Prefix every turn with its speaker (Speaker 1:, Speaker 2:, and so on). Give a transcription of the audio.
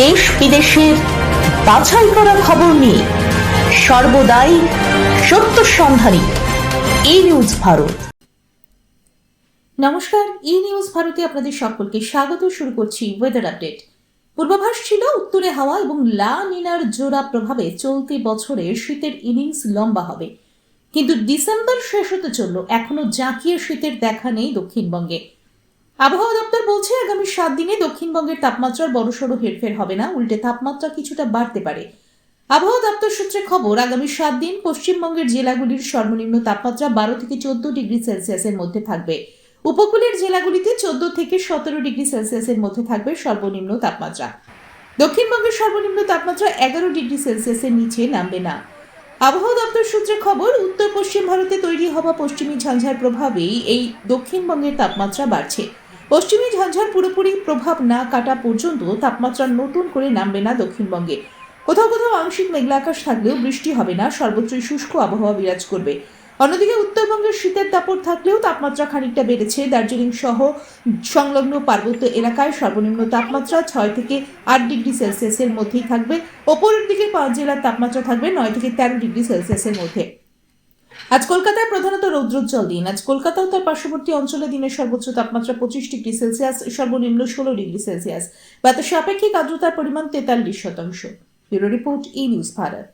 Speaker 1: দেশ বিদেশের বাছাই করা খবর নিয়ে সর্বদাই সত্য সন্ধানী ই নিউজ ভারত।
Speaker 2: নমস্কার, ই নিউজ ভারতে আপনাদের সকলকে স্বাগত। শুরু করছি ওয়েদার আপডেট। পূর্বাভাস ছিল উত্তরে হাওয়া এবং লা নিনার জোড়া প্রভাবে চলতি বছরের শীতের ইনিংস লম্বা হবে, কিন্তু ডিসেম্বর শেষ হতে চলল, এখনো জাঁকিয়ে শীতের দেখা নেই দক্ষিণবঙ্গে। আবহাওয়া দপ্তর বলছে আগামী 7 দিনে দক্ষিণবঙ্গের তাপমাত্রার বড়সড় হেরফের হবে না, উল্টে তাপমাত্রা কিছুটা বাড়তে পারে। আবহাওয়া দপ্তর সূত্রে খবর, আগামী 7 দিন পশ্চিমবঙ্গের জেলাগুলির সর্বনিম্ন তাপমাত্রা 12 থেকে 14 ডিগ্রি সেলসিয়াসের মধ্যে থাকবে। উপকূলের জেলাগুলিতে 14 থেকে 17 ডিগ্রি সেলসিয়াসের মধ্যে থাকবে সর্বনিম্ন তাপমাত্রা। দক্ষিণবঙ্গের সর্বনিম্ন তাপমাত্রা 11 ডিগ্রি সেলসিয়াসের নিচে নামবে না। আবহাওয়া দপ্তর সূত্রে খবর, উত্তর পশ্চিম ভারতে তৈরি হওয়া পশ্চিমী ঝঞ্ঝার প্রভাবেই এই দক্ষিণবঙ্গের তাপমাত্রা বাড়ছে। পশ্চিমী ঝঞ্ঝার পুরোপুরি প্রভাব না কাটা পর্যন্ত তাপমাত্রা নতুন করে নামবে না দক্ষিণবঙ্গে। কোথাও কোথাও আংশিক মেঘলা আকাশ থাকলেও বৃষ্টি হবে না, সর্বত্রই শুষ্ক আবহাওয়া বিরাজ করবে। অন্যদিকে উত্তরবঙ্গের শীতের দাপট থাকলেও তাপমাত্রা খানিকটা বেড়েছে। দার্জিলিং সহ সংলগ্ন পার্বত্য এলাকায় সর্বনিম্ন তাপমাত্রা 6 থেকে 8 ডিগ্রি সেলসিয়াসের মধ্যেই থাকবে। ওপরের দিকে 5 জেলার তাপমাত্রা থাকবে 9 থেকে 13 ডিগ্রি সেলসিয়াসের মধ্যে। আজ কলকাতায় প্রধানত রৌদ্রোজ্জ্বল দিন। আজ কলকাতা ও তার পার্শ্ববর্তী অঞ্চলে দিনের সর্বোচ্চ তাপমাত্রা 25 ডিগ্রি সেলসিয়াস, সর্বনিম্ন 16 ডিগ্রি সেলসিয়াস। বাতাসে আপেক্ষিক আর্দ্রতার পরিমাণ 43%। ব্যুরো রিপোর্ট, ই নিউজ ভারত।